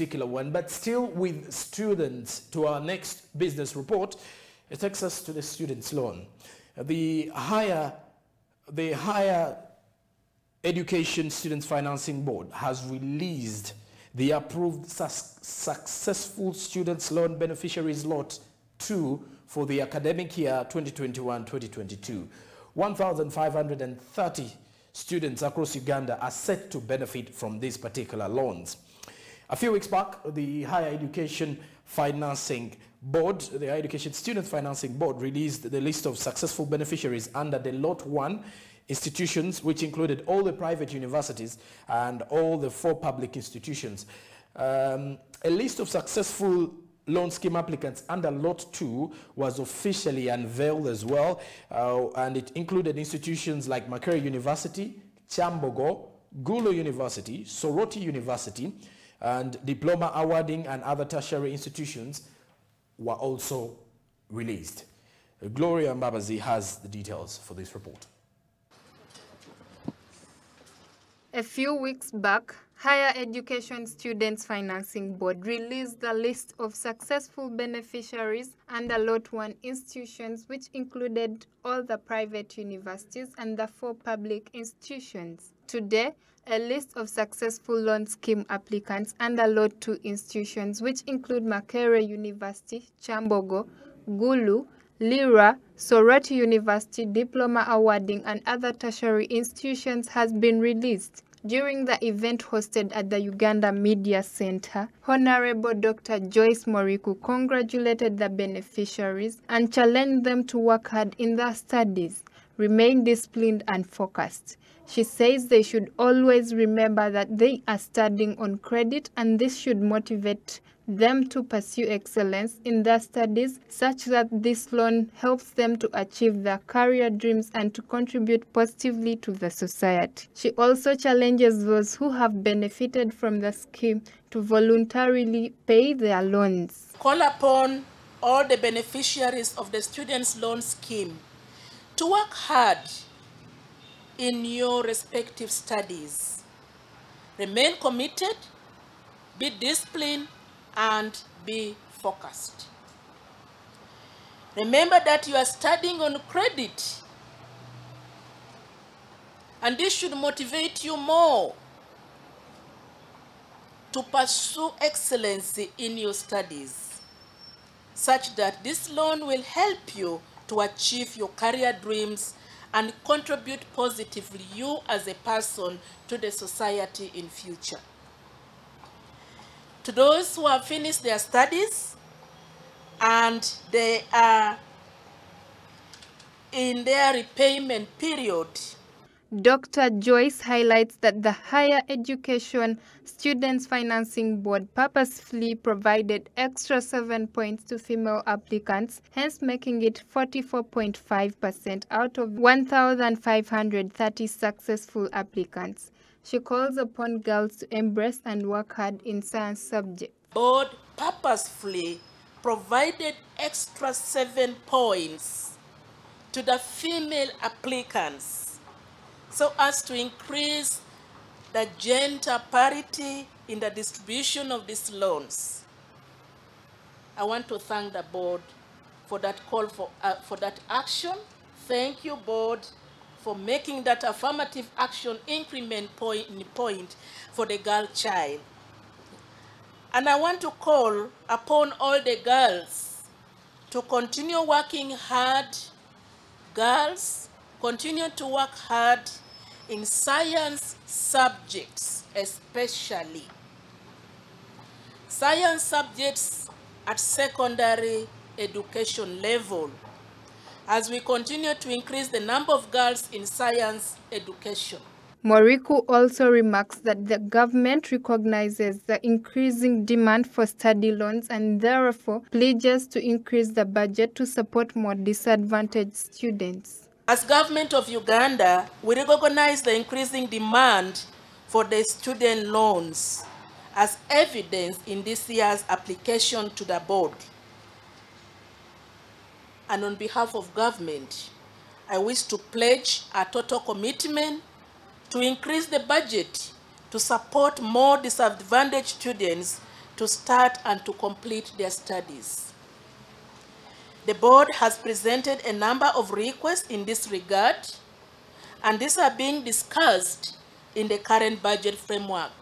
particular one. But still with students, to our next business report, it takes us to the students' loan. The higher Education Students Financing Board has released the approved successful Students Loan Beneficiaries Lot 2 for the academic year 2021-2022. 1,530 students across Uganda are set to benefit from these particular loans. A few weeks back, the Higher Education Financing Board, the Higher Education Students Financing Board, released the list of successful beneficiaries under the Lot 1 institutions, which included all the private universities and all the 4 public institutions. A list of successful loan scheme applicants under Lot 2 was officially unveiled as well, and it included institutions like Makerere University, Kyambogo, Gulu University, Soroti University, and diploma awarding and other tertiary institutions were also released. Gloria Mbabazi has the details for this report. A few weeks back, Higher Education Students Financing Board released the list of successful beneficiaries under Lot 1 institutions, which included all the private universities and the 4 public institutions. Today, a list of successful loan scheme applicants under Lot 2 institutions, which include Makerere University, Kyambogo, Gulu, Lira, Soroti University, diploma awarding, and other tertiary institutions has been released. During the event hosted at the Uganda Media Center, Honorable Dr. Joyce Moriku congratulated the beneficiaries and challenged them to work hard in their studies, remain disciplined and focused. She says they should always remember that they are studying on credit, and this should motivate them to pursue excellence in their studies, such that this loan helps them to achieve their career dreams and to contribute positively to the society. She also challenges those who have benefited from the scheme to voluntarily pay their loans. Call upon all the beneficiaries of the Students' Loan Scheme to work hard in your respective studies. Remain committed, be disciplined, and be focused. Remember that you are studying on credit, and this should motivate you more to pursue excellence in your studies, such that this loan will help you to achieve your career dreams and contribute positively you as a person to the society in future. To those who have finished their studies and they are in their repayment period, Dr. Joyce highlights that the Higher Education Students Financing Board purposefully provided extra 7 points to female applicants, hence making it 44.5% out of 1,530 successful applicants. She calls upon girls to embrace and work hard in science subjects. Board purposefully provided extra 7 points to the female applicants so as to increase the gender parity in the distribution of these loans. I want to thank the board for that call for that action. Thank you, board, for making that affirmative action increment point for the girl child. And I want to call upon all the girls to continue working hard. Girls, continue to work hard in science subjects, especially science subjects at secondary education level, as we continue to increase the number of girls in science education. Moriku also remarks that the government recognizes the increasing demand for study loans and therefore pledges to increase the budget to support more disadvantaged students. As government of Uganda, we recognize the increasing demand for the student loans as evidenced in this year's application to the board. And on behalf of government, I wish to pledge a total commitment to increase the budget to support more disadvantaged students to start and to complete their studies. The board has presented a number of requests in this regard, and these are being discussed in the current budget framework.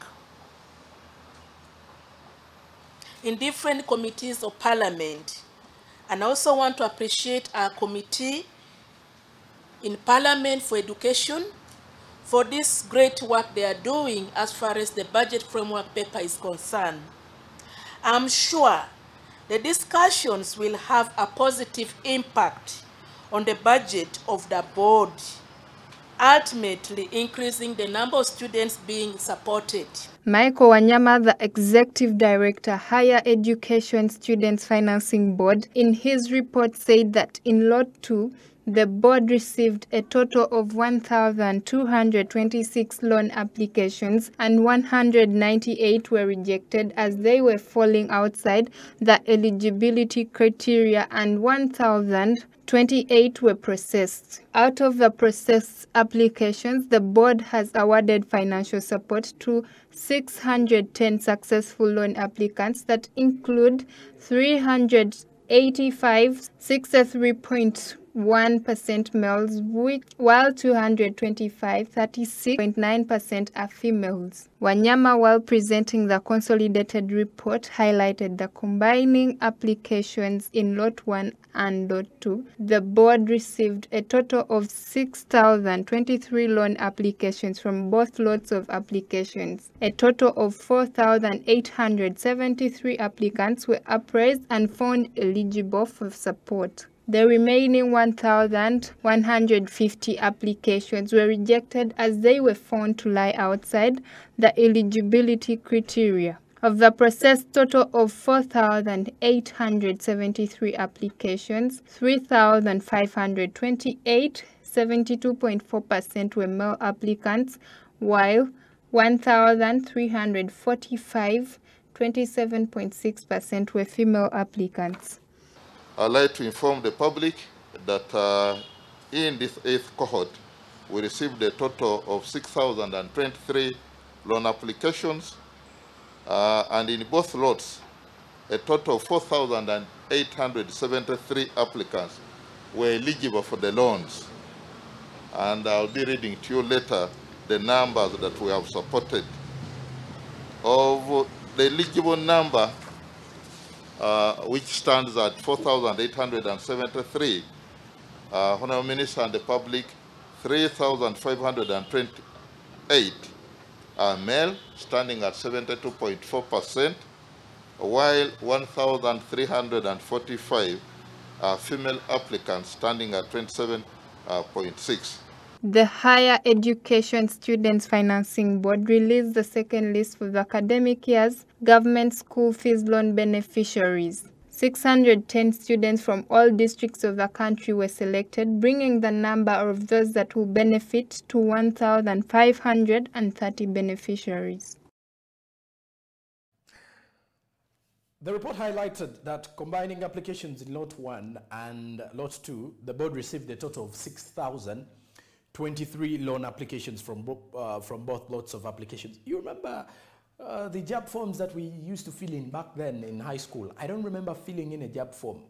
In different committees of Parliament, and I also want to appreciate our committee in Parliament for Education for this great work they are doing as far as the budget framework paper is concerned. I'm sure the discussions will have a positive impact on the budget of the board, ultimately increasing the number of students being supported. Michael Wanyama, the Executive Director, Higher Education Students Financing Board, in his report said that in Lot 2, the board received a total of 1,226 loan applications and 198 were rejected as they were falling outside the eligibility criteria, and 1,028 were processed. Out of the processed applications, the board has awarded financial support to 610 successful loan applicants that include 385, 63.1% males, while 225, 36.9% are females. Wanyama, while presenting the consolidated report, highlighted the combining applications in Lot 1 and Lot 2. The board received a total of 6,023 loan applications from both lots of applications. A total of 4,873 applicants were appraised and found eligible for support. The remaining 1,150 applications were rejected as they were found to lie outside the eligibility criteria. Of the processed total of 4,873 applications, 3,528, 72.4% were male applicants, while 1,345, 27.6% were female applicants. I'd like to inform the public that in this 8th cohort, we received a total of 6,023 loan applications, and in both lots, a total of 4,873 applicants were eligible for the loans. And I'll be reading to you later the numbers that we have supported. Of the eligible number, which stands at 4,873. Honorable Minister and the public, 3,528 are male, standing at 72.4%, while 1,345 are female applicants, standing at 27.6%. The Higher Education Students Financing Board released the second list for the academic year's government school fees loan beneficiaries. 610 students from all districts of the country were selected, bringing the number of those that will benefit to 1,530 beneficiaries. The report highlighted that combining applications in Lot 1 and Lot 2, the board received a total of 6,023 loan applications from both lots of applications. You remember the JAB forms that we used to fill in back then in high school? I don't remember filling in a JAB form.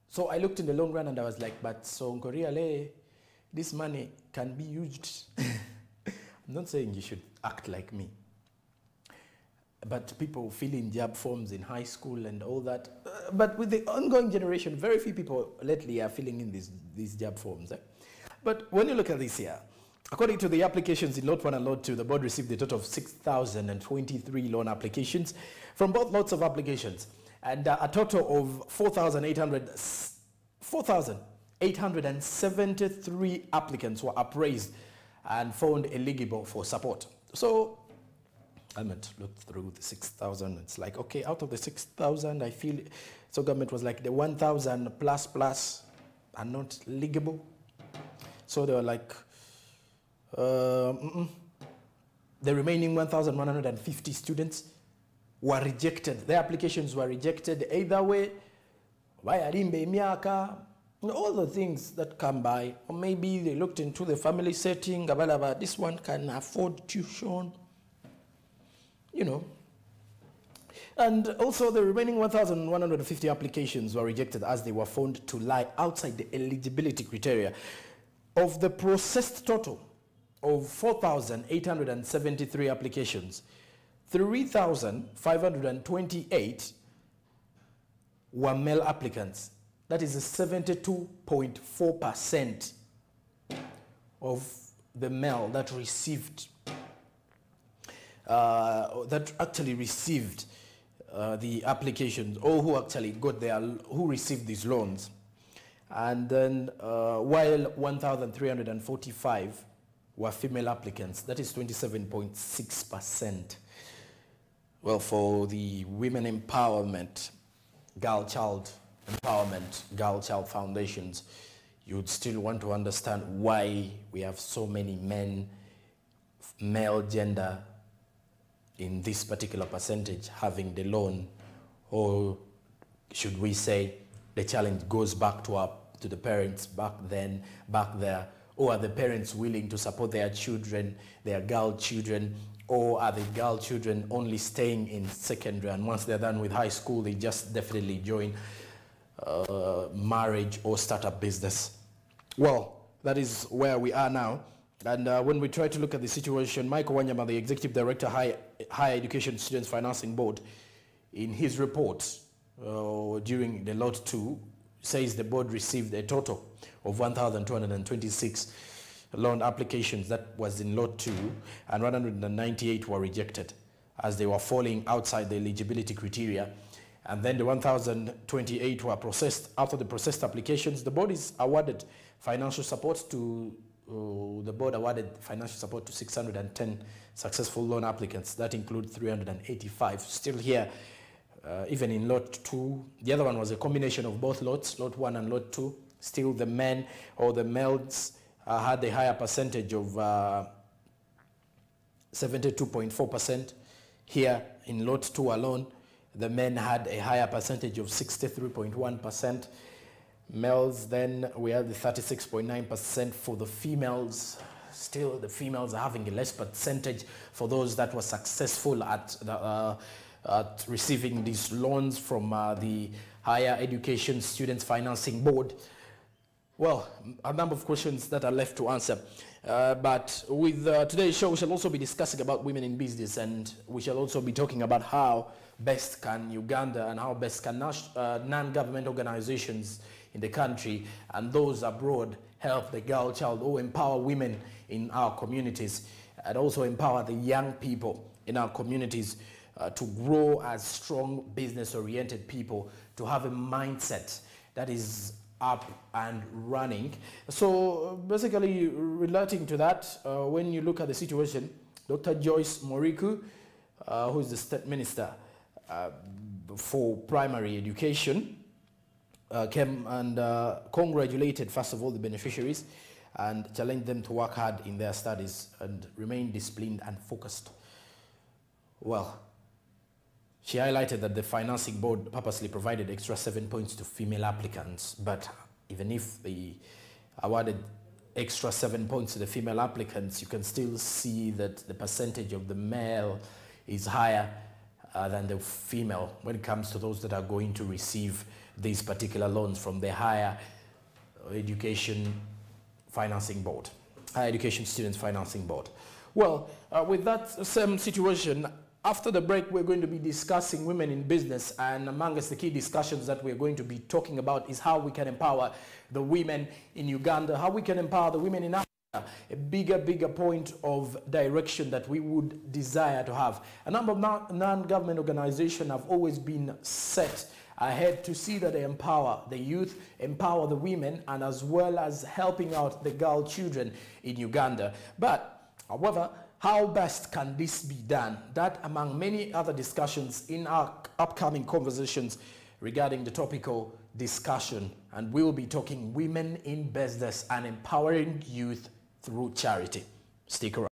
So I looked in the long run and I was like, but so Korea, this money can be used. I'm not saying you should act like me, but people fill in JAB forms in high school and all that. But with the ongoing generation, very few people lately are filling in these JAB forms. But when you look at this here, according to the applications in Lot 1 and Lot 2, the board received a total of 6,023 loan applications from both lots of applications. And a total of 4,873 applicants were appraised and found eligible for support. So I looked through the 6,000. It's like, okay, out of the 6,000, I feel, so government was like the 1,000 plus are not eligible. So they were like, the remaining 1,150 students were rejected. Their applications were rejected either way, all the things that come by. Or maybe they looked into the family setting, this one can afford tuition. You know, And also the remaining 1,150 applications were rejected as they were found to lie outside the eligibility criteria. Of the processed total of 4,873 applications, 3,528 were male applicants. That is 72.4% of the male that received, the applications, or who actually got who received these loans. And then while 1,345 were female applicants, that is 27.6%. Well, for the Women Empowerment, Girl Child Empowerment, Girl Child Foundations, you'd still want to understand why we have so many male gender in this particular percentage having the loan, or should we say the challenge goes back to the parents back there, or are the parents willing to support their children, their girl children, or are the girl children only staying in secondary, and once they're done with high school they just definitely join marriage or start a business? Well, that is where we are now. And when we try to look at the situation, Michael Wanyama, the Executive Director, Higher Education Students Financing Board, in his report during the Lot 2, says the board received a total of 1,226 loan applications. That was in Lot 2, and 198 were rejected as they were falling outside the eligibility criteria. And then the 1,028 were processed. After the processed applications, the board awarded financial support to 610 successful loan applicants. That includes 385 still here, even in Lot 2. The other one was a combination of both lots, Lot 1 and Lot 2. Still the men or the males had a higher percentage of 72.4%. Here in Lot 2 alone, the men had a higher percentage of 63.1%. Males, then we have the 36.9% for the females. Still the females are having a less percentage for those that were successful at receiving these loans from the Higher Education Students Financing Board. Well, a number of questions that are left to answer. But with today's show, we shall also be discussing about women in business, and we shall also be talking about how best can Uganda and how best can non-government organizations in the country and those abroad help the girl child or empower women in our communities, and also empower the young people in our communities to grow as strong business-oriented people, to have a mindset that is up and running. So basically relating to that, when you look at the situation, Dr. Joyce Moriku, who is the State Minister for Primary Education, came and congratulated first of all the beneficiaries and challenged them to work hard in their studies and remain disciplined and focused. Well, she highlighted that the financing board purposely provided extra 7 points to female applicants, but even if they awarded extra 7 points to the female applicants, you can still see that the percentage of the male is higher than the female when it comes to those that are going to receive these particular loans from the Higher Education Financing Board, Higher Education Students Financing Board. Well, with that same situation, after the break, we're going to be discussing women in business, and amongst the key discussions that we're going to be talking about is how we can empower the women in Uganda, how we can empower the women in Africa, a bigger point of direction that we would desire to have. A number of non-government organizations have always been set ahead to see that they empower the youth, empower the women, and as well as helping out the girl children in Uganda. But, however, how best can this be done? That, among many other discussions in our upcoming conversations regarding the topical discussion, and we'll be talking women in business and empowering youth through charity. Stick around.